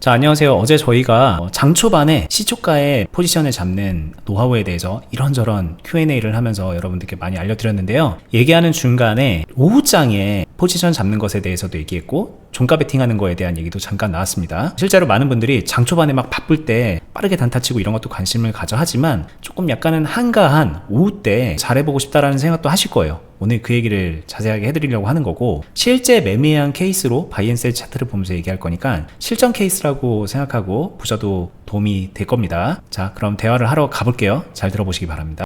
자, 안녕하세요. 어제 저희가 장 초반에 시초가의 포지션을 잡는 노하우에 대해서 이런저런 Q&A를 하면서 여러분들께 많이 알려드렸는데요. 얘기하는 중간에 오후장에 포지션 잡는 것에 대해서도 얘기했고 종가 베팅하는 거에 대한 얘기도 잠깐 나왔습니다. 실제로 많은 분들이 장 초반에 막 바쁠 때 빠르게 단타 치고 이런 것도 관심을 가져 하지만 조금 약간은 한가한 오후 때 잘해보고 싶다라는 생각도 하실 거예요. 오늘 그 얘기를 자세하게 해드리려고 하는 거고, 실제 매매한 케이스로 바이앤셀 차트를 보면서 얘기할 거니까 실전 케이스라고 생각하고 보셔도 도움이 될 겁니다. 자, 그럼 대화를 하러 가볼게요. 잘 들어보시기 바랍니다.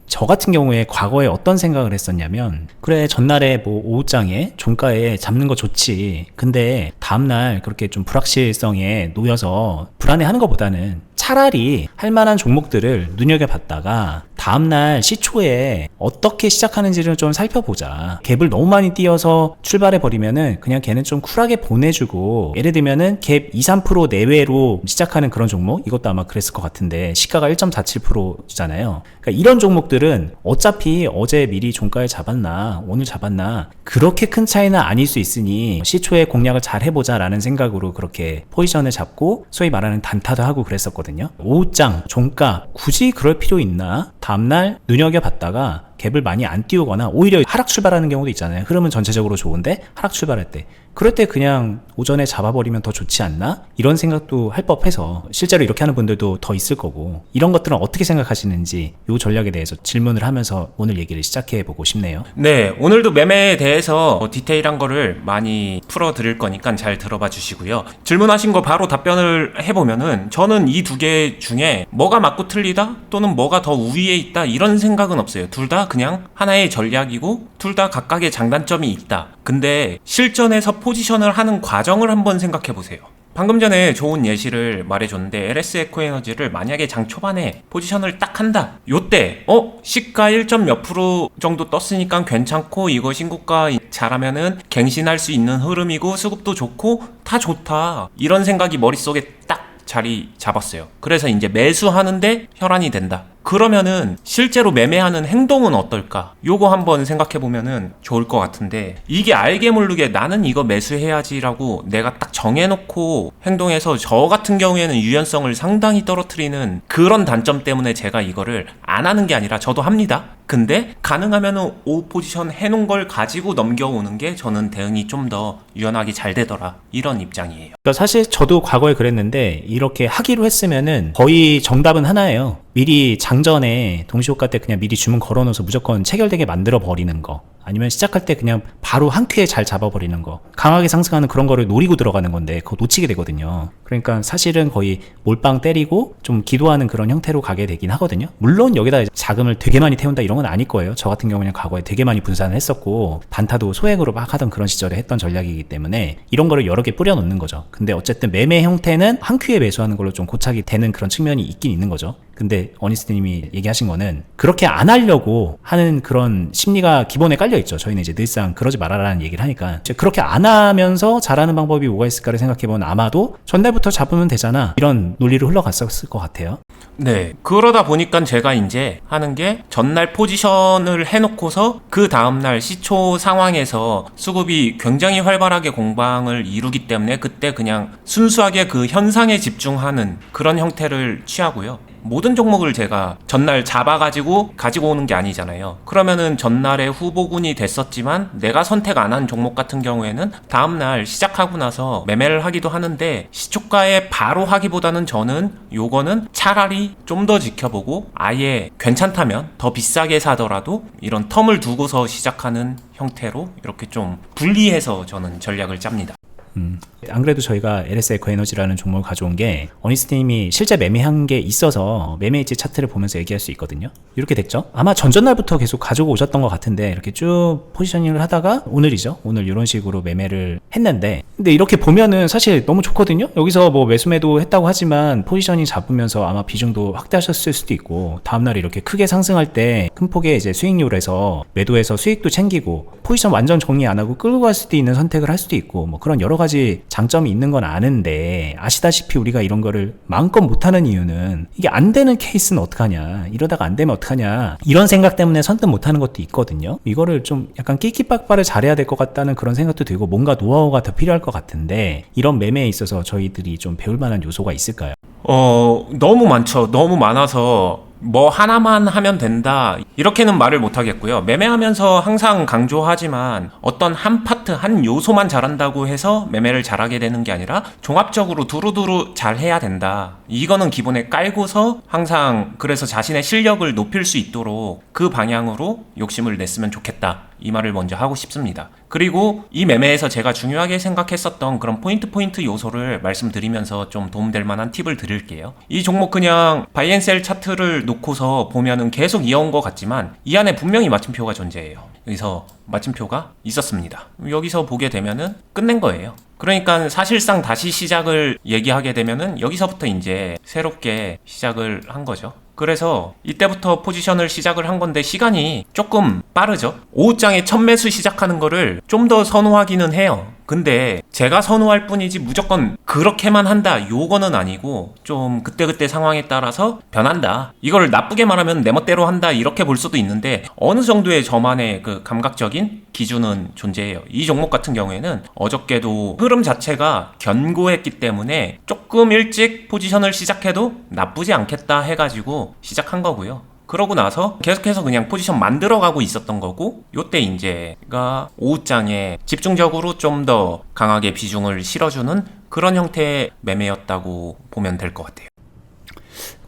저 같은 경우에 과거에 어떤 생각을 했었냐면, 그래 전날에 뭐 오후장에 종가에 잡는 거 좋지, 근데 다음날 그렇게 좀 불확실성에 놓여서 불안해하는 것보다는 차라리 할 만한 종목들을 눈여겨봤다가 다음날 시초에 어떻게 시작하는지를 좀 살펴보자. 갭을 너무 많이 띄어서 출발해버리면은 그냥 걔는 좀 쿨하게 보내주고, 예를 들면은 갭 2, 3% 내외로 시작하는 그런 종목, 이것도 아마 그랬을 것 같은데 시가가 1.47%잖아요. 그러니까 이런 종목들은 어차피 어제 미리 종가를 잡았나 오늘 잡았나 그렇게 큰 차이는 아닐 수 있으니 시초에 공략을 잘 해보자 라는 생각으로 그렇게 포지션을 잡고 소위 말하는 단타도 하고 그랬었거든요. 오후장 종가 굳이 그럴 필요 있나? 다음날 눈여겨봤다가 갭을 많이 안 띄우거나 오히려 하락 출발하는 경우도 있잖아요. 흐름은 전체적으로 좋은데 하락 출발할 때, 그럴 때 그냥 오전에 잡아버리면 더 좋지 않나? 이런 생각도 할 법해서 실제로 이렇게 하는 분들도 더 있을 거고, 이런 것들은 어떻게 생각하시는지 이 전략에 대해서 질문을 하면서 오늘 얘기를 시작해보고 싶네요. 네, 오늘도 매매에 대해서 디테일한 거를 많이 풀어드릴 거니까 잘 들어봐 주시고요. 질문하신 거 바로 답변을 해보면은, 저는 이 두 개 중에 뭐가 맞고 틀리다 또는 뭐가 더 우위에 있다 이런 생각은 없어요. 둘 다 그냥 하나의 전략이고 둘 다 각각의 장단점이 있다. 근데 실전에서 포지션을 하는 과정을 한번 생각해 보세요. 방금 전에 좋은 예시를 말해줬는데, LS 에코에너지를 만약에 장 초반에 포지션을 딱 한다. 요때 시가 1점 몇 프로 정도 떴으니까 괜찮고, 이거 신고가 잘하면은 갱신할 수 있는 흐름이고 수급도 좋고 다 좋다, 이런 생각이 머릿속에 딱 자리 잡았어요. 그래서 이제 매수하는데 혈안이 된다. 그러면은 실제로 매매하는 행동은 어떨까? 요거 한번 생각해보면은 좋을 것 같은데, 이게 알게 모르게 나는 이거 매수해야지라고 내가 딱 정해놓고 행동해서 저 같은 경우에는 유연성을 상당히 떨어뜨리는 그런 단점 때문에 제가 이거를 안 하는 게 아니라 저도 합니다. 근데 가능하면은 오 포지션 해놓은 걸 가지고 넘겨오는 게 저는 대응이 좀 더 유연하게 잘 되더라, 이런 입장이에요. 그러니까 사실 저도 과거에 그랬는데, 이렇게 하기로 했으면은 거의 정답은 하나예요. 미리 장전에 동시호가 때 그냥 미리 주문 걸어놓어서 무조건 체결되게 만들어 버리는 거, 아니면 시작할 때 그냥 바로 한 큐에 잘 잡아버리는 거, 강하게 상승하는 그런 거를 노리고 들어가는 건데 그거 놓치게 되거든요. 그러니까 사실은 거의 몰빵 때리고 좀 기도하는 그런 형태로 가게 되긴 하거든요. 물론 여기다 자금을 되게 많이 태운다 이런 건 아닐 거예요. 저 같은 경우는 과거에 되게 많이 분산을 했었고 단타도 소액으로 막 하던 그런 시절에 했던 전략이기 때문에 이런 거를 여러 개 뿌려놓는 거죠. 근데 어쨌든 매매 형태는 한 큐에 매수하는 걸로 좀 고착이 되는 그런 측면이 있긴 있는 거죠. 근데 어니스트님이 얘기하신 거는 그렇게 안 하려고 하는 그런 심리가 기본에 깔려 있죠. 저희는 이제 늘상 그러지 말아라는 얘기를 하니까, 그렇게 안 하면서 잘하는 방법이 뭐가 있을까를 생각해보면 아마도 전날부터 잡으면 되잖아, 이런 논리로 흘러갔었을 것 같아요. 네, 그러다 보니까 제가 이제 하는 게, 전날 포지션을 해놓고서 그 다음날 시초 상황에서 수급이 굉장히 활발하게 공방을 이루기 때문에 그때 그냥 순수하게 그 현상에 집중하는 그런 형태를 취하고요. 모든 종목을 제가 전날 잡아가지고 가지고 오는 게 아니잖아요. 그러면은 전날에 후보군이 됐었지만 내가 선택 안 한 종목 같은 경우에는 다음날 시작하고 나서 매매를 하기도 하는데, 시초가에 바로 하기보다는 저는 요거는 차라리 좀 더 지켜보고 아예 괜찮다면 더 비싸게 사더라도 이런 텀을 두고서 시작하는 형태로 이렇게 좀 분리해서 저는 전략을 짭니다. 안 그래도 저희가 LS 에코에너지라는 종목을 가져온 게 어니스트님이 실제 매매한 게 있어서 매매 일지 차트를 보면서 얘기할 수 있거든요. 이렇게 됐죠. 아마 전전날부터 계속 가지고 오셨던 것 같은데, 이렇게 쭉 포지셔닝을 하다가 오늘이죠. 오늘 이런 식으로 매매를 했는데, 근데 이렇게 보면은 사실 너무 좋거든요. 여기서 뭐 매수매도 했다고 하지만 포지셔닝 잡으면서 아마 비중도 확대하셨을 수도 있고, 다음날 이렇게 크게 상승할 때 큰 폭의 이제 수익률에서 매도해서 수익도 챙기고 포지션 완전 정리 안 하고 끌고 갈 수도 있는 선택을 할 수도 있고, 뭐 그런 여러 가지 가지 장점이 있는 건 아는데 아시다시피 우리가 이런 거를 마음껏 못하는 이유는 이게 안 되는 케이스는 어떡하냐, 이러다가 안 되면 어떡하냐, 이런 생각 때문에 선뜻 못하는 것도 있거든요. 이거를 좀 약간 끼끼빡빡을 잘해야 될 것 같다는 그런 생각도 들고 뭔가 노하우가 더 필요할 것 같은데 이런 매매에 있어서 저희들이 좀 배울 만한 요소가 있을까요? 너무 많죠. 너무 많아서 뭐 하나만 하면 된다 이렇게는 말을 못 하겠고요. 매매하면서 항상 강조하지만 어떤 한 파트 한 요소만 잘한다고 해서 매매를 잘하게 되는 게 아니라 종합적으로 두루두루 잘 해야 된다. 이거는 기본에 깔고서 항상 그래서 자신의 실력을 높일 수 있도록 그 방향으로 욕심을 냈으면 좋겠다. 이 말을 먼저 하고 싶습니다. 그리고 이 매매에서 제가 중요하게 생각했었던 그런 포인트 요소를 말씀드리면서 좀 도움될 만한 팁을 드릴게요. 이 종목 그냥 바이앤셀 차트를 놓고서 보면은 계속 이어온 것 같지만 이 안에 분명히 마침표가 존재해요. 여기서 마침표가 있었습니다. 여기서 보게 되면은 끝낸 거예요. 그러니까 사실상 다시 시작을 얘기하게 되면은 여기서부터 이제 새롭게 시작을 한 거죠. 그래서 이때부터 포지션을 시작을 한 건데 시간이 조금 빠르죠. 오후장에 첫 매수 시작하는 거를 좀 더 선호하기는 해요. 근데 제가 선호할 뿐이지 무조건 그렇게만 한다 요거는 아니고 좀 그때그때 상황에 따라서 변한다. 이걸 나쁘게 말하면 내 멋대로 한다 이렇게 볼 수도 있는데 어느 정도의 저만의 그 감각적인 기준은 존재해요. 이 종목 같은 경우에는 어저께도 흐름 자체가 견고했기 때문에 조금 일찍 포지션을 시작해도 나쁘지 않겠다 해가지고 시작한 거고요. 그러고 나서 계속해서 그냥 포지션 만들어가고 있었던 거고 요때 이제가 오후장에 집중적으로 좀 더 강하게 비중을 실어주는 그런 형태의 매매였다고 보면 될 것 같아요.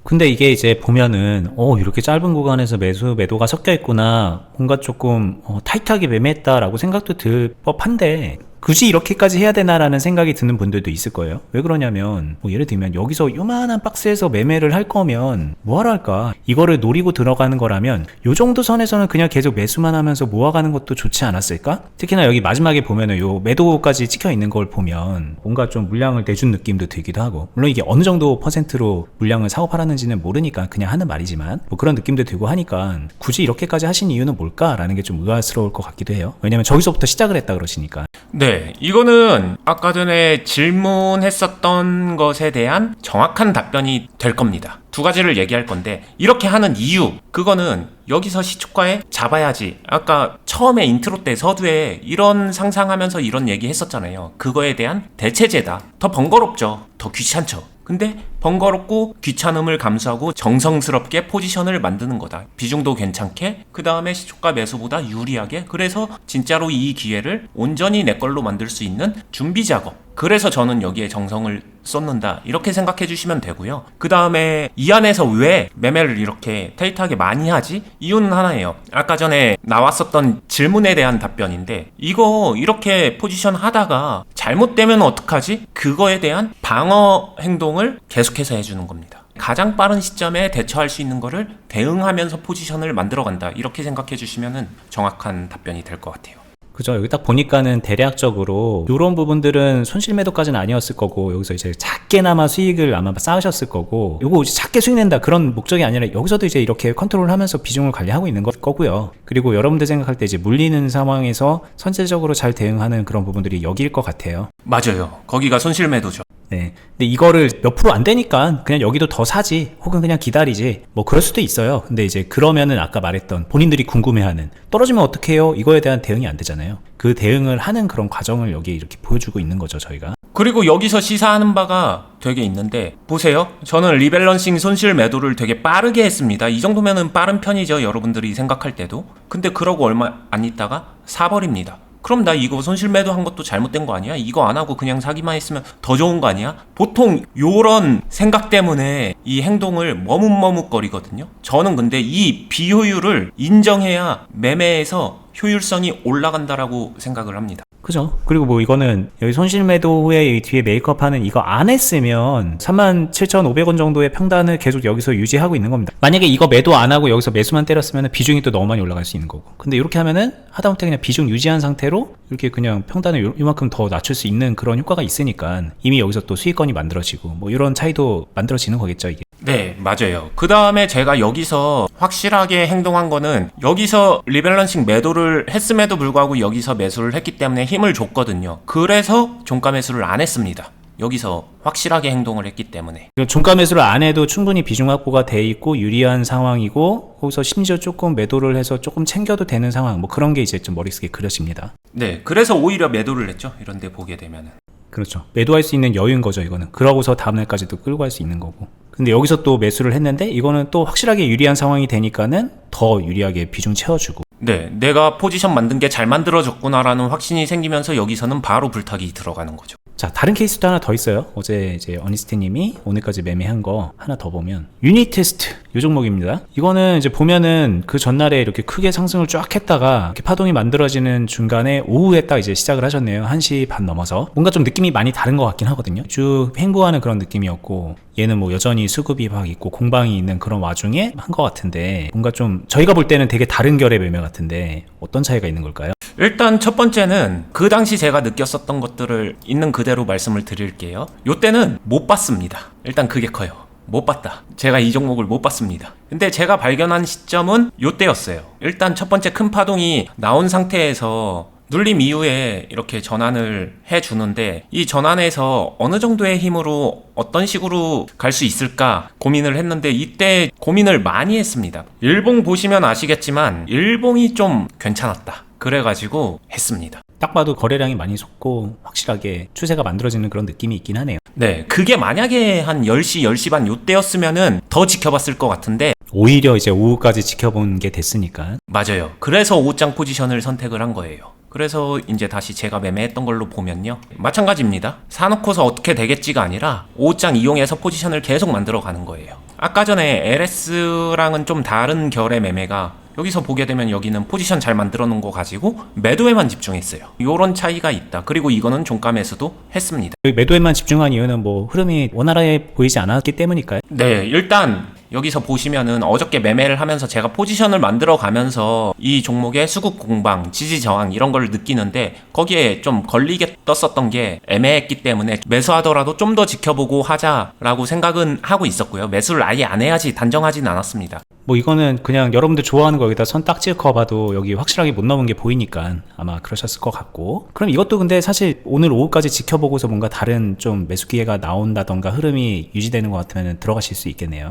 근데 이게 이제 보면은 이렇게 짧은 구간에서 매도가 섞여 있구나, 뭔가 조금 타이트하게 매매했다라고 생각도 들 법한데 굳이 이렇게까지 해야 되나라는 생각이 드는 분들도 있을 거예요. 왜 그러냐면 예를 들면 여기서 요만한 박스에서 매매를 할 거면 뭐하러 할까? 이거를 노리고 들어가는 거라면 요 정도 선에서는 그냥 계속 매수만 하면서 모아가는 것도 좋지 않았을까? 특히나 여기 마지막에 보면은 요 매도까지 찍혀 있는 걸 보면 뭔가 좀 물량을 내준 느낌도 들기도 하고, 물론 이게 어느 정도 퍼센트로 물량을 사고 팔았는지는 모르니까 그냥 하는 말이지만 뭐 그런 느낌도 들고 하니까 굳이 이렇게까지 하신 이유는 뭘까라는 게 좀 의아스러울 것 같기도 해요. 왜냐면 저기서부터 시작을 했다 그러시니까. 네, 이거는 아까 전에 질문했었던 것에 대한 정확한 답변이 될 겁니다. 두 가지를 얘기할 건데 이렇게 하는 이유, 그거는 여기서 시초가에 잡아야지. 아까 처음에 인트로 때 서두에 이런 상상하면서 이런 얘기 했었잖아요. 그거에 대한 대체제다. 더 번거롭죠. 더 귀찮죠. 근데 번거롭고 귀찮음을 감수하고 정성스럽게 포지션을 만드는 거다. 비중도 괜찮게, 그 다음에 시초가 매수보다 유리하게. 그래서 진짜로 이 기회를 온전히 내 걸로 만들 수 있는 준비 작업. 그래서 저는 여기에 정성을 쏟는다 이렇게 생각해 주시면 되고요. 그 다음에 이 안에서 왜 매매를 이렇게 타이트하게 많이 하지? 이유는 하나예요. 아까 전에 나왔었던 질문에 대한 답변인데 이거 이렇게 포지션 하다가 잘못되면 어떡하지? 그거에 대한 방어 행동을 계속해서 해주는 겁니다. 가장 빠른 시점에 대처할 수 있는 거를 대응하면서 포지션을 만들어간다 이렇게 생각해 주시면 정확한 답변이 될 것 같아요. 그죠. 여기 딱 보니까는 대략적으로 이런 부분들은 손실 매도까지는 아니었을 거고 여기서 이제 작게나마 수익을 아마 쌓으셨을 거고 요거 이제 작게 수익 낸다 그런 목적이 아니라 여기서도 이제 이렇게 컨트롤 하면서 비중을 관리하고 있는 거고요. 그리고 여러분들 생각할 때 이제 물리는 상황에서 선제적으로 잘 대응하는 그런 부분들이 여기일 것 같아요. 맞아요. 거기가 손실 매도죠. 네. 근데 이거를 몇 프로 안 되니까 그냥 여기도 더 사지 혹은 그냥 기다리지 뭐 그럴 수도 있어요. 근데 이제 그러면은 아까 말했던 본인들이 궁금해하는 떨어지면 어떡해요? 이거에 대한 대응이 안 되잖아요. 그 대응을 하는 그런 과정을 여기에 이렇게 보여주고 있는 거죠, 저희가. 그리고 여기서 시사하는 바가 되게 있는데 보세요. 저는 리밸런싱 손실 매도를 되게 빠르게 했습니다. 이 정도면은 빠른 편이죠. 여러분들이 생각할 때도. 근데 그러고 얼마 안 있다가 사버립니다. 그럼 나 이거 손실 매도한 것도 잘못된 거 아니야? 이거 안 하고 그냥 사기만 했으면 더 좋은 거 아니야? 보통 요런 생각 때문에 이 행동을 머뭇머뭇거리거든요. 저는 근데 이 비효율을 인정해야 매매에서 효율성이 올라간다라고 생각을 합니다. 그죠. 그리고 뭐 이거는 여기 손실 매도 후에 이 뒤에 메이크업하는 이거 안 했으면 37,500원 정도의 평단을 계속 여기서 유지하고 있는 겁니다. 만약에 이거 매도 안 하고 여기서 매수만 때렸으면 비중이 또 너무 많이 올라갈 수 있는 거고. 근데 이렇게 하면은 하다못해 그냥 비중 유지한 상태로 이렇게 그냥 평단을 요만큼 더 낮출 수 있는 그런 효과가 있으니까 이미 여기서 또 수익권이 만들어지고 뭐 이런 차이도 만들어지는 거겠죠, 이게. 네, 맞아요. 그 다음에 제가 여기서 확실하게 행동한 거는 여기서 리밸런싱 매도를 했음에도 불구하고 여기서 매수를 했기 때문에 힘을 줬거든요. 그래서 종가 매수를 안 했습니다. 여기서 확실하게 행동을 했기 때문에. 종가 매수를 안 해도 충분히 비중 확보가 돼 있고 유리한 상황이고 거기서 심지어 조금 매도를 해서 조금 챙겨도 되는 상황, 뭐 그런 게 이제 좀 머릿속에 그려집니다. 네, 그래서 오히려 매도를 했죠. 이런 데 보게 되면은. 그렇죠. 매도할 수 있는 여유인 거죠, 이거는. 그러고서 다음날까지도 끌고 갈 수 있는 거고. 근데 여기서 또 매수를 했는데 이거는 또 확실하게 유리한 상황이 되니까는 더 유리하게 비중 채워주고. 네, 내가 포지션 만든 게 잘 만들어졌구나라는 확신이 생기면서 여기서는 바로 불타기 들어가는 거죠. 자, 다른 케이스도 하나 더 있어요. 어제 이제 어니스트님이 오늘까지 매매한 거 하나 더 보면 유니테스트 이 종목입니다. 이거는 이제 보면은 그 전날에 이렇게 크게 상승을 쫙 했다가 이렇게 파동이 만들어지는 중간에 오후에 딱 이제 시작을 하셨네요. 1시 반 넘어서 뭔가 좀 느낌이 많이 다른 것 같긴 하거든요. 쭉 횡보하는 그런 느낌이었고 얘는 뭐 여전히 수급이 막 있고 공방이 있는 그런 와중에 한 것 같은데 뭔가 좀 저희가 볼 때는 되게 다른 결의 매매 같은데 어떤 차이가 있는 걸까요? 일단 첫 번째는 그 당시 제가 느꼈었던 것들을 있는 그대로 말씀을 드릴게요. 요때는 못 봤습니다. 일단 그게 커요. 못 봤다. 제가 이 종목을 못 봤습니다. 근데 제가 발견한 시점은 요때였어요. 일단 첫 번째 큰 파동이 나온 상태에서 눌림 이후에 이렇게 전환을 해주는데 이 전환에서 어느 정도의 힘으로 어떤 식으로 갈 수 있을까 고민을 했는데 이때 고민을 많이 했습니다. 일봉 보시면 아시겠지만 일봉이 좀 괜찮았다. 그래가지고 했습니다. 딱 봐도 거래량이 많이 솟고 확실하게 추세가 만들어지는 그런 느낌이 있긴 하네요. 네, 그게 만약에 한 10시, 10시 반 요때였으면은 더 지켜봤을 것 같은데 오히려 이제 오후까지 지켜본 게 됐으니까. 맞아요. 그래서 5장 포지션을 선택을 한 거예요. 그래서 이제 다시 제가 매매했던 걸로 보면요. 마찬가지입니다. 사놓고서 어떻게 되겠지가 아니라 5장 이용해서 포지션을 계속 만들어 가는 거예요. 아까 전에 LS랑은 좀 다른 결의 매매가 여기서 보게 되면 여기는 포지션 잘 만들어 놓은 거 가지고 매도에만 집중했어요. 요런 차이가 있다. 그리고 이거는 종가 매수도 했습니다. 매도에만 집중한 이유는 뭐 흐름이 원활하게 보이지 않았기 때문일까요? 네, 일단 여기서 보시면은 어저께 매매를 하면서 제가 포지션을 만들어 가면서 이 종목의 수급 공방, 지지 저항 이런 걸 느끼는데 거기에 좀 걸리게 떴었던 게 애매했기 때문에 매수하더라도 좀 더 지켜보고 하자라고 생각은 하고 있었고요. 매수를 아예 안 해야지 단정하진 않았습니다. 뭐 이거는 그냥 여러분들 좋아하는 거 여기다 선 딱 찍어봐도 여기 확실하게 못 넘은 게 보이니까 아마 그러셨을 것 같고, 그럼 이것도 근데 사실 오늘 오후까지 지켜보고서 뭔가 다른 좀 매수 기회가 나온다던가 흐름이 유지되는 것 같으면 들어가실 수 있겠네요.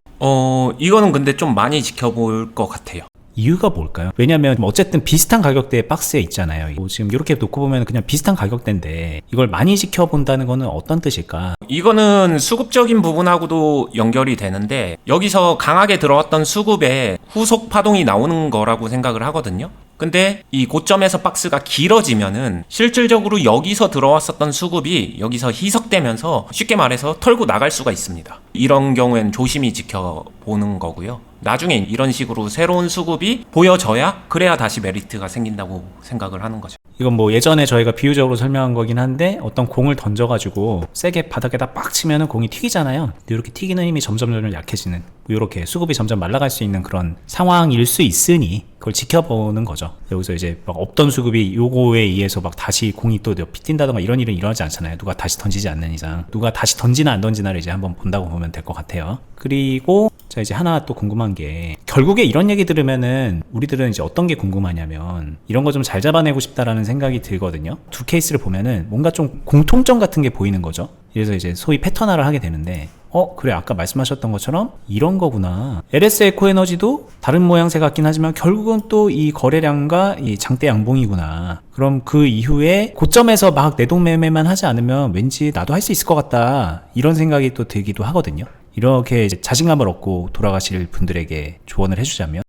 이거는 근데 좀 많이 지켜볼 것 같아요. 이유가 뭘까요? 왜냐면 어쨌든 비슷한 가격대의 박스에 있잖아요. 뭐 지금 이렇게 놓고 보면 그냥 비슷한 가격대인데 이걸 많이 지켜본다는 거는 어떤 뜻일까? 이거는 수급적인 부분하고도 연결이 되는데 여기서 강하게 들어왔던 수급에 후속 파동이 나오는 거라고 생각을 하거든요. 근데 이 고점에서 박스가 길어지면은 실질적으로 여기서 들어왔었던 수급이 여기서 희석되면서 쉽게 말해서 털고 나갈 수가 있습니다. 이런 경우엔 조심히 지켜보는 거고요. 나중에 이런 식으로 새로운 수급이 보여져야 그래야 다시 메리트가 생긴다고 생각을 하는 거죠. 이건 뭐 예전에 저희가 비유적으로 설명한 거긴 한데 어떤 공을 던져가지고 세게 바닥에다 빡 치면은 공이 튀기잖아요. 근데 이렇게 튀기는 힘이 점점 약해지는, 이렇게 수급이 점점 말라갈 수 있는 그런 상황일 수 있으니 그걸 지켜보는 거죠. 여기서 이제 막 없던 수급이 요거에 의해서 막 다시 공이 또 옆이 뛴다던가 이런 일은 일어나지 않잖아요. 누가 다시 던지지 않는 이상. 누가 다시 던지나 안 던지나를 이제 한번 본다고 보면 될 것 같아요. 그리고 자 이제 하나 또 궁금한 게, 결국에 이런 얘기 들으면은 우리들은 이제 어떤 게 궁금하냐면 이런 거 좀 잘 잡아내고 싶다라는 생각이 들거든요. 두 케이스를 보면은 뭔가 좀 공통점 같은 게 보이는 거죠. 그래서 이제 소위 패턴화를 하게 되는데 그래 아까 말씀하셨던 것처럼 이런 거구나. LS 에코에너지도 다른 모양새 같긴 하지만 결국은 또 이 거래량과 이 장대 양봉이구나. 그럼 그 이후에 고점에서 막 내동매매만 하지 않으면 왠지 나도 할 수 있을 것 같다, 이런 생각이 또 들기도 하거든요. 이렇게 이제 자신감을 얻고 돌아가실 분들에게 조언을 해주자면,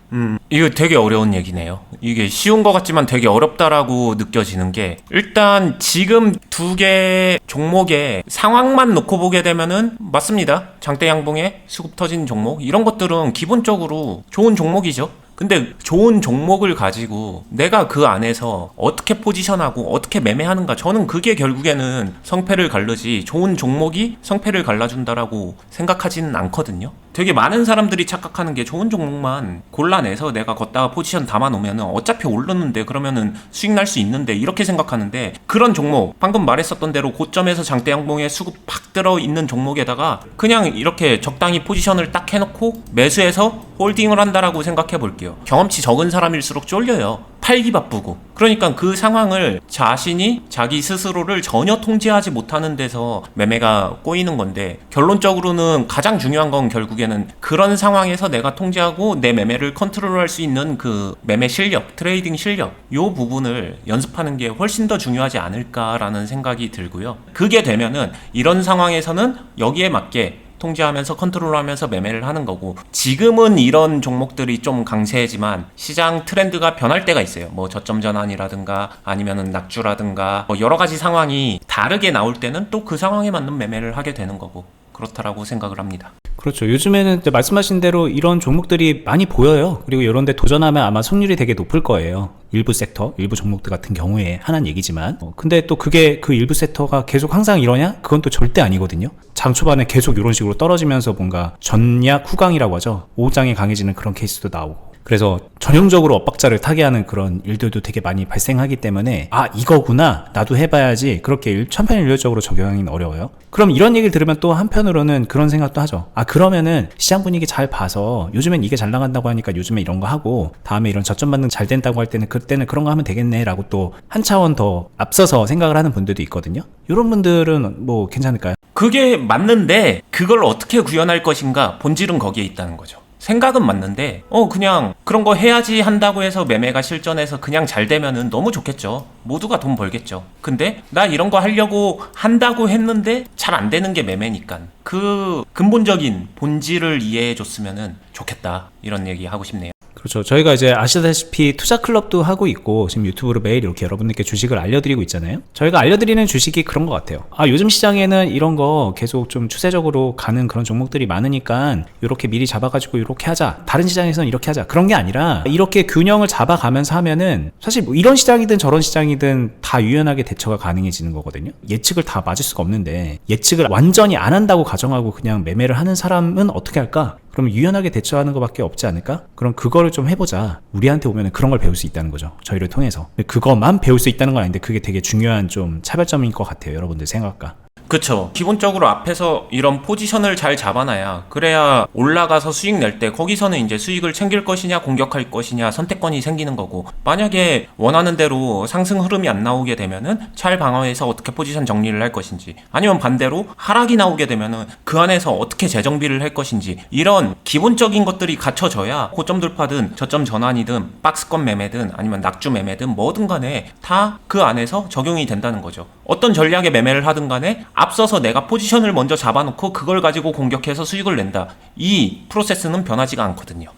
이거 되게 어려운 얘기네요. 이게 쉬운 것 같지만 되게 어렵다라고 느껴지는 게, 일단 지금 두 개 종목의 상황만 놓고 보게 되면은 맞습니다. 장대 양봉에 수급 터진 종목 이런 것들은 기본적으로 좋은 종목이죠. 근데 좋은 종목을 가지고 내가 그 안에서 어떻게 포지션하고 어떻게 매매하는가, 저는 그게 결국에는 성패를 갈르지 좋은 종목이 성패를 갈라준다라고 생각하지는 않거든요. 되게 많은 사람들이 착각하는 게 좋은 종목만 골라내서 내가 걷다가 포지션 담아놓으면 어차피 오르는데 그러면은 수익 날 수 있는데 이렇게 생각하는데, 그런 종목 방금 말했었던 대로 고점에서 장대 양봉에 수급 팍 들어있는 종목에다가 그냥 이렇게 적당히 포지션을 딱 해놓고 매수해서 홀딩을 한다라고 생각해 볼게요. 경험치 적은 사람일수록 쫄려요. 팔기 바쁘고. 그러니까 그 상황을 자신이 자기 스스로를 전혀 통제하지 못하는 데서 매매가 꼬이는 건데, 결론적으로는 가장 중요한 건 결국에는 그런 상황에서 내가 통제하고 내 매매를 컨트롤할 수 있는 그 매매 실력, 트레이딩 실력, 요 부분을 연습하는 게 훨씬 더 중요하지 않을까라는 생각이 들고요. 그게 되면은 이런 상황에서는 여기에 맞게 통제하면서 컨트롤하면서 매매를 하는 거고, 지금은 이런 종목들이 좀 강세지만 시장 트렌드가 변할 때가 있어요. 뭐 저점 전환이라든가 아니면은 낙주라든가 뭐 여러 가지 상황이 다르게 나올 때는 또 그 상황에 맞는 매매를 하게 되는 거고, 그렇다라고 생각을 합니다. 그렇죠. 요즘에는 말씀하신 대로 이런 종목들이 많이 보여요. 그리고 이런 데 도전하면 아마 승률이 되게 높을 거예요. 일부 섹터, 일부 종목들 같은 경우에 하나는 얘기지만, 근데 또 그게 그 일부 섹터가 계속 항상 이러냐? 그건 또 절대 아니거든요. 장 초반에 계속 이런 식으로 떨어지면서 뭔가 전약 후강이라고 하죠. 오장이 강해지는 그런 케이스도 나오고. 그래서 전형적으로 엇박자를 타게 하는 그런 일들도 되게 많이 발생하기 때문에, 아, 이거구나, 나도 해봐야지, 그렇게 천편일률적으로 적용하기는 어려워요. 그럼 이런 얘기를 들으면 또 한편으로는 그런 생각도 하죠. 아, 그러면은 시장 분위기 잘 봐서 요즘엔 이게 잘 나간다고 하니까 요즘에 이런 거 하고 다음에 이런 저점 반등 잘 된다고 할 때는 그때는 그런 거 하면 되겠네 라고 또 한 차원 더 앞서서 생각을 하는 분들도 있거든요. 이런 분들은 뭐 괜찮을까요? 그게 맞는데 그걸 어떻게 구현할 것인가, 본질은 거기에 있다는 거죠. 생각은 맞는데 그냥 그런 거 해야지 한다고 해서 매매가 실전해서 그냥 잘 되면은 너무 좋겠죠. 모두가 돈 벌겠죠. 근데 나 이런 거 하려고 한다고 했는데 잘 안 되는 게 매매니까 그 근본적인 본질을 이해해 줬으면은 좋겠다, 이런 얘기 하고 싶네요. 그렇죠. 저희가 이제 아시다시피 투자 클럽도 하고 있고 지금 유튜브로 매일 이렇게 여러분들께 주식을 알려드리고 있잖아요. 저희가 알려드리는 주식이 그런 것 같아요. 아, 요즘 시장에는 이런 거 계속 좀 추세적으로 가는 그런 종목들이 많으니까 이렇게 미리 잡아가지고 이렇게 하자, 다른 시장에서는 이렇게 하자, 그런 게 아니라 이렇게 균형을 잡아가면서 하면은 사실 뭐 이런 시장이든 저런 시장이든 다 유연하게 대처가 가능해지는 거거든요. 예측을 다 맞을 수가 없는데 예측을 완전히 안 한다고 가정하고 그냥 매매를 하는 사람은 어떻게 할까? 그럼 유연하게 대처하는 것밖에 없지 않을까? 그럼 그거를 좀 해보자. 우리한테 오면 그런 걸 배울 수 있다는 거죠. 저희를 통해서. 그것만 배울 수 있다는 건 아닌데 그게 되게 중요한 좀 차별점인 것 같아요. 여러분들 생각과. 그쵸. 기본적으로 앞에서 이런 포지션을 잘 잡아놔야, 그래야 올라가서 수익 낼 때 거기서는 이제 수익을 챙길 것이냐 공격할 것이냐 선택권이 생기는 거고, 만약에 원하는 대로 상승 흐름이 안 나오게 되면은 잘 방어해서 어떻게 포지션 정리를 할 것인지, 아니면 반대로 하락이 나오게 되면은 그 안에서 어떻게 재정비를 할 것인지, 이런 기본적인 것들이 갖춰져야 고점 돌파든 저점 전환이든 박스권 매매든 아니면 낙주 매매든 뭐든 간에 다 그 안에서 적용이 된다는 거죠. 어떤 전략의 매매를 하든 간에 앞서서 내가 포지션을 먼저 잡아놓고 그걸 가지고 공격해서 수익을 낸다. 이 프로세스는 변하지가 않거든요.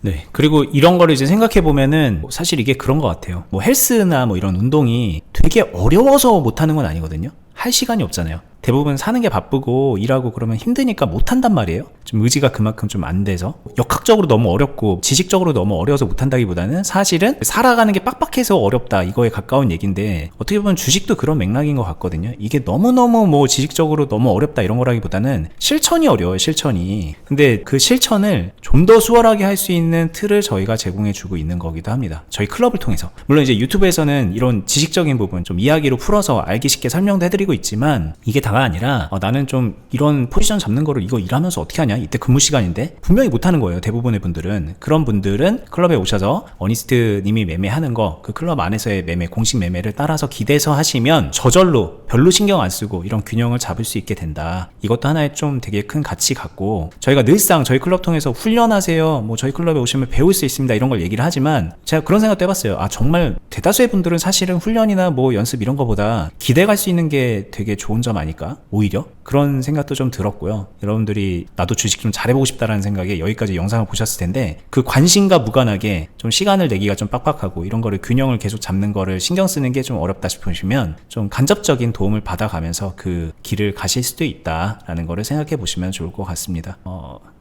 네. 그리고 이런 거를 이제 생각해 보면은 사실 이게 그런 것 같아요. 뭐 헬스나 뭐 이런 운동이 되게 어려워서 못하는 건 아니거든요. 할 시간이 없잖아요. 대부분 사는 게 바쁘고 일하고 그러면 힘드니까 못한단 말이에요. 좀 의지가 그만큼 좀 안 돼서, 역학적으로 너무 어렵고 지식적으로 너무 어려워서 못한다기보다는 사실은 살아가는 게 빡빡해서 어렵다, 이거에 가까운 얘기인데, 어떻게 보면 주식도 그런 맥락인 것 같거든요. 이게 너무너무 뭐 지식적으로 너무 어렵다 이런 거라기보다는 실천이 어려워요. 실천이. 근데 그 실천을 좀 더 수월하게 할 수 있는 틀을 저희가 제공해 주고 있는 거기도 합니다. 저희 클럽을 통해서. 물론 이제 유튜브에서는 이런 지식적인 부분 좀 이야기로 풀어서 알기 쉽게 설명도 해드리고 있지만, 이게 다가 아니라 나는 좀 이런 포지션 잡는 거를 이거 일하면서 어떻게 하냐, 이때 근무 시간인데 분명히 못하는 거예요. 대부분의 분들은. 그런 분들은 클럽에 오셔서 어니스트 님이 매매하는 거, 그 클럽 안에서의 매매, 공식 매매를 따라서 기대서 하시면 저절로 별로 신경 안 쓰고 이런 균형을 잡을 수 있게 된다. 이것도 하나의 좀 되게 큰 가치 같고, 저희가 늘상 저희 클럽 통해서 훈련하세요, 뭐 저희 클럽에 오시면 배울 수 있습니다, 이런 걸 얘기를 하지만, 제가 그런 생각도 해봤어요. 아, 정말 대다수의 분들은 사실은 훈련이나 뭐 연습 이런 거보다 기대 갈 수 있는 게 되게 좋은 점 아닐까? 오히려 그런 생각도 좀 들었고요. 여러분들이 나도 주식 좀 잘해보고 싶다라는 생각에 여기까지 영상을 보셨을 텐데, 그 관심과 무관하게 좀 시간을 내기가 좀 빡빡하고 이런 거를 균형을 계속 잡는 거를 신경 쓰는 게 좀 어렵다 싶으시면 좀 간접적인 도움을 받아가면서 그 길을 가실 수도 있다라는 거를 생각해 보시면 좋을 것 같습니다.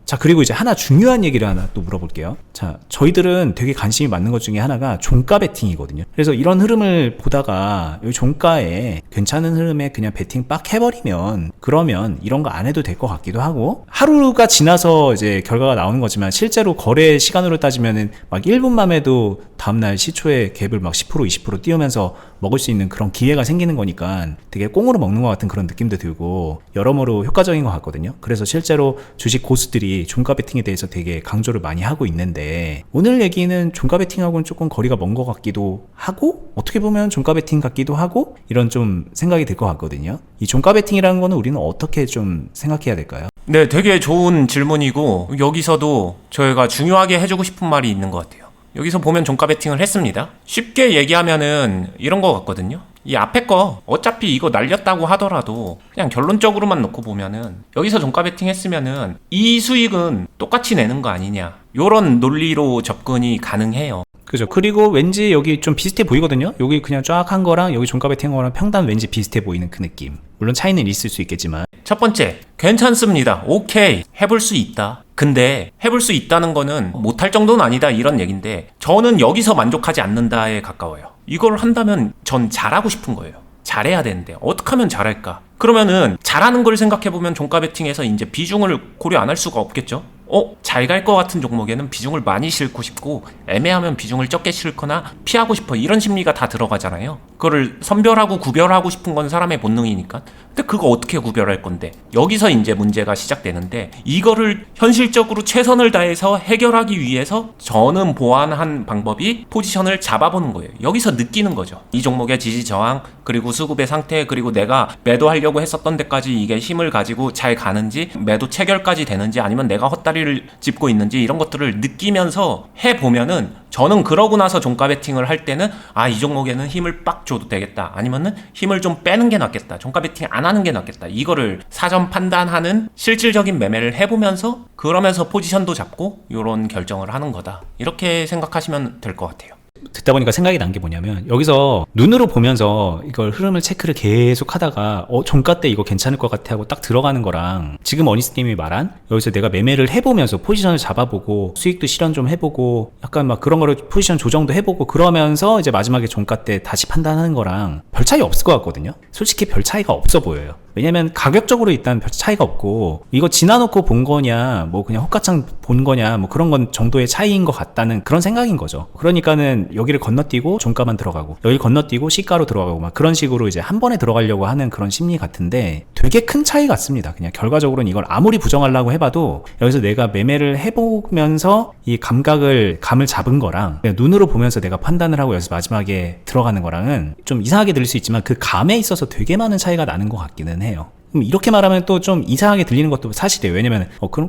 자, 그리고 이제 하나 중요한 얘기를 하나 또 물어볼게요. 자, 저희들은 되게 관심이 많는 것 중에 하나가 종가 베팅이거든요. 그래서 이런 흐름을 보다가 이 종가에 괜찮은 흐름에 그냥 베팅 빡 해버리면 그러면 이런 거 안 해도 될 것 같기도 하고, 하루가 지나서 이제 결과가 나오는 거지만 실제로 거래 시간으로 따지면은 막 1분만 해도 다음날 시초에 갭을 막 10% 20% 띄우면서 먹을 수 있는 그런 기회가 생기는 거니까 되게 꽁으로 먹는 것 같은 그런 느낌도 들고 여러모로 효과적인 것 같거든요. 그래서 실제로 주식 고수들이 종가 베팅에 대해서 되게 강조를 많이 하고 있는데, 오늘 얘기는 종가 베팅하고는 조금 거리가 먼 것 같기도 하고 어떻게 보면 종가 베팅 같기도 하고 이런 좀 생각이 들 것 같거든요. 이 종가 베팅이라는 거는 우리는 어떻게 좀 생각해야 될까요? 네, 되게 좋은 질문이고 여기서도 저희가 중요하게 해주고 싶은 말이 있는 것 같아요. 여기서 보면 종가 베팅을 했습니다. 쉽게 얘기하면은 이런 것 같거든요. 이 앞에 거 어차피 이거 날렸다고 하더라도 그냥 결론적으로만 놓고 보면은 여기서 종가 베팅 했으면은 이 수익은 똑같이 내는 거 아니냐, 요런 논리로 접근이 가능해요. 그죠. 그리고 왠지 여기 좀 비슷해 보이거든요. 여기 그냥 쫙 한 거랑 여기 종가 베팅 한 거랑 평단 왠지 비슷해 보이는 그 느낌. 물론 차이는 있을 수 있겠지만, 첫 번째, 괜찮습니다. 오케이. 해볼 수 있다. 근데 해볼 수 있다는 거는 못할 정도는 아니다, 이런 얘기인데 저는 여기서 만족하지 않는다에 가까워요. 이걸 한다면 전 잘하고 싶은 거예요. 잘해야 되는데 어떻게 하면 잘할까? 그러면은 잘하는 걸 생각해보면 종가 베팅에서 이제 비중을 고려 안 할 수가 없겠죠? 잘 갈 것 같은 종목에는 비중을 많이 싣고 싶고 애매하면 비중을 적게 싣거나 피하고 싶어, 이런 심리가 다 들어가잖아요. 그거를 선별하고 구별하고 싶은 건 사람의 본능이니까. 근데 그거 어떻게 구별할 건데? 여기서 이제 문제가 시작되는데, 이거를 현실적으로 최선을 다해서 해결하기 위해서 저는 보완한 방법이 포지션을 잡아보는 거예요. 여기서 느끼는 거죠. 이 종목의 지지 저항, 그리고 수급의 상태, 그리고 내가 매도하려고 했었던 데까지 이게 힘을 가지고 잘 가는지, 매도 체결까지 되는지, 아니면 내가 헛다리를 짚고 있는지, 이런 것들을 느끼면서 해보면은, 저는 그러고 나서 종가 베팅을 할 때는 이 종목에는 힘을 빡 줘도 되겠다, 아니면은 힘을 좀 빼는 게 낫겠다, 종가 베팅 안 하는 게 낫겠다, 이거를 사전 판단하는 실질적인 매매를 해보면서 그러면서 포지션도 잡고 이런 결정을 하는 거다, 이렇게 생각하시면 될 것 같아요. 듣다 보니까 생각이 난 게 뭐냐면, 여기서 눈으로 보면서 이걸 흐름을 체크를 계속 하다가 종가 때 이거 괜찮을 것 같아 하고 딱 들어가는 거랑, 지금 어니스님이 말한 여기서 내가 매매를 해보면서 포지션을 잡아보고 수익도 실현 좀 해보고 약간 막 그런 거를 포지션 조정도 해보고 그러면서 이제 마지막에 종가 때 다시 판단하는 거랑 별 차이 없을 것 같거든요. 솔직히 별 차이가 없어 보여요. 왜냐면 가격적으로 일단 별 차이가 없고, 이거 지나놓고 본 거냐 뭐 그냥 헛가창 본 거냐 뭐 그런 건 정도의 차이인 것 같다는 그런 생각인 거죠. 그러니까는 여기를 건너뛰고 종가만 들어가고 여기 건너뛰고 시가로 들어가고 막 그런 식으로 이제 한 번에 들어가려고 하는 그런 심리 같은데, 되게 큰 차이 같습니다. 그냥 결과적으로는 이걸 아무리 부정하려고 해봐도 여기서 내가 매매를 해보면서 이 감을 잡은 거랑 그냥 눈으로 보면서 내가 판단을 하고 여기서 마지막에 들어가는 거랑은 좀 이상하게 들릴 수 있지만 그 감에 있어서 되게 많은 차이가 나는 것 같기는 해요. 이렇게 말하면 또 좀 이상하게 들리는 것도 사실이에요. 왜냐면 그럼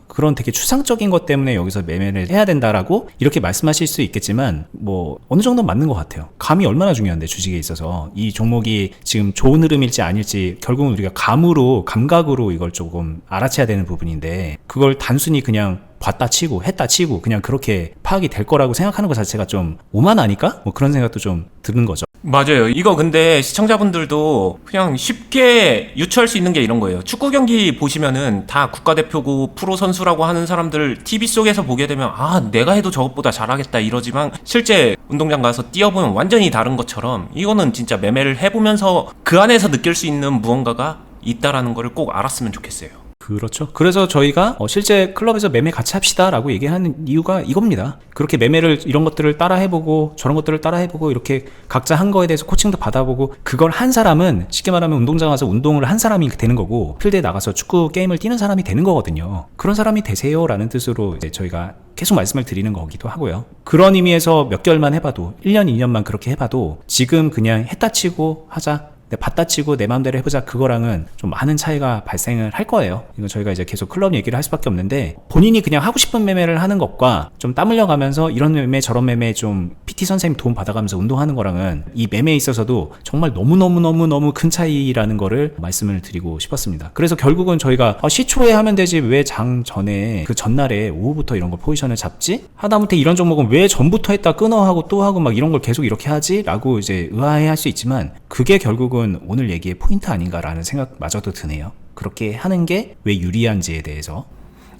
그런 되게 추상적인 것 때문에 여기서 매매를 해야 된다라고 이렇게 말씀하실 수 있겠지만, 뭐 어느 정도는 맞는 것 같아요. 감이 얼마나 중요한데, 주식에 있어서 이 종목이 지금 좋은 흐름일지 아닐지 결국은 우리가 감각으로 이걸 조금 알아채야 되는 부분인데, 그걸 단순히 그냥 봤다 치고 했다 치고 그냥 그렇게 파악이 될 거라고 생각하는 것 자체가 좀 오만하니까 뭐 그런 생각도 좀 드는 거죠. 맞아요. 이거 근데 시청자분들도 그냥 쉽게 유추할 수 있는 게 이런 거예요. 축구 경기 보시면은 다 국가대표고 프로 선수라고 하는 사람들 TV 속에서 보게 되면 내가 해도 저것보다 잘하겠다 이러지만, 실제 운동장 가서 뛰어보면 완전히 다른 것처럼, 이거는 진짜 매매를 해보면서 그 안에서 느낄 수 있는 무언가가 있다라는 거를 꼭 알았으면 좋겠어요. 그렇죠. 그래서 저희가 실제 클럽에서 매매 같이 합시다 라고 얘기하는 이유가 이겁니다. 그렇게 매매를 이런 것들을 따라 해보고 저런 것들을 따라 해보고 이렇게 각자 한 거에 대해서 코칭도 받아보고, 그걸 한 사람은 쉽게 말하면 운동장 가서 운동을 한 사람이 되는 거고 필드에 나가서 축구 게임을 뛰는 사람이 되는 거거든요. 그런 사람이 되세요 라는 뜻으로 이제 저희가 계속 말씀을 드리는 거기도 하고요. 그런 의미에서 몇 개월만 해봐도 1년 2년만 그렇게 해봐도 지금 그냥 했다 치고 하자, 봤다 치고 내 마음대로 해보자, 그거랑은 좀 많은 차이가 발생을 할 거예요. 이거 저희가 이제 계속 클럽 얘기를 할 수밖에 없는데, 본인이 그냥 하고 싶은 매매를 하는 것과 좀 땀 흘려가면서 이런 매매 저런 매매 좀 PT 선생님 도움 받아가면서 운동하는 거랑은 이 매매에 있어서도 정말 너무 큰 차이라는 거를 말씀을 드리고 싶었습니다. 그래서 결국은 저희가 시초에 하면 되지 왜 장 전에 그 전날에 오후부터 이런 거 포지션을 잡지? 하다못해 이런 종목은 왜 전부터 했다 끊어 하고 또 하고 막 이런 걸 계속 이렇게 하지? 라고 이제 의아해할 수 있지만, 그게 결국은 오늘 얘기의 포인트 아닌가라는 생각마저도 드네요. 그렇게 하는 게 왜 유리한지에 대해서.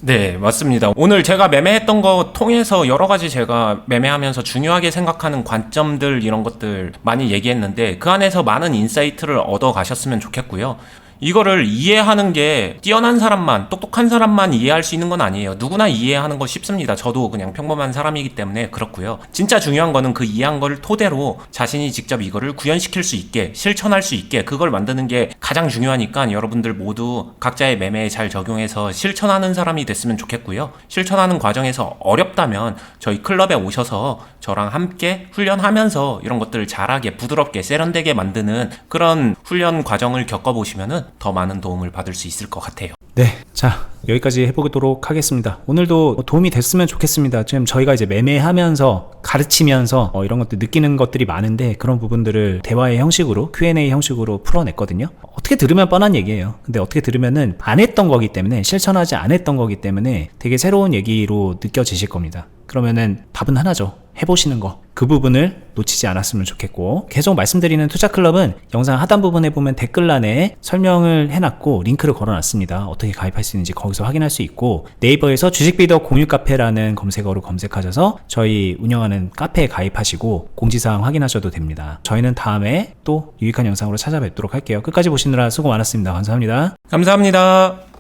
네, 맞습니다. 오늘 제가 매매했던 거 통해서 여러 가지 제가 매매하면서 중요하게 생각하는 관점들 이런 것들 많이 얘기했는데 그 안에서 많은 인사이트를 얻어 가셨으면 좋겠고요. 이거를 이해하는 게 뛰어난 사람만, 똑똑한 사람만 이해할 수 있는 건 아니에요. 누구나 이해하는 거 쉽습니다. 저도 그냥 평범한 사람이기 때문에 그렇고요. 진짜 중요한 거는 그 이해한 거를 토대로 자신이 직접 이거를 구현시킬 수 있게, 실천할 수 있게 그걸 만드는 게 가장 중요하니까 여러분들 모두 각자의 매매에 잘 적용해서 실천하는 사람이 됐으면 좋겠고요. 실천하는 과정에서 어렵다면 저희 클럽에 오셔서 저랑 함께 훈련하면서 이런 것들을 잘하게, 부드럽게, 세련되게 만드는 그런 훈련 과정을 겪어보시면은 더 많은 도움을 받을 수 있을 것 같아요. 네, 자 여기까지 해보도록 하겠습니다. 오늘도 도움이 됐으면 좋겠습니다. 지금 저희가 이제 매매하면서 가르치면서 이런 것들 느끼는 것들이 많은데 그런 부분들을 대화의 형식으로 Q&A 형식으로 풀어냈거든요. 어떻게 들으면 뻔한 얘기예요. 근데 어떻게 들으면은 안 했던 거기 때문에, 실천하지 않았던 거기 때문에 되게 새로운 얘기로 느껴지실 겁니다. 그러면은 답은 하나죠. 해보시는 거. 그 부분을 놓치지 않았으면 좋겠고, 계속 말씀드리는 투자클럽은 영상 하단 부분에 보면 댓글란에 설명을 해놨고 링크를 걸어놨습니다. 어떻게 가입할 수 있는지 거기서 확인할 수 있고, 네이버에서 주식비더 공유카페라는 검색어로 검색하셔서 저희 운영하는 카페에 가입하시고 공지사항 확인하셔도 됩니다. 저희는 다음에 또 유익한 영상으로 찾아뵙도록 할게요. 끝까지 보시느라 수고 많았습니다. 감사합니다. 감사합니다.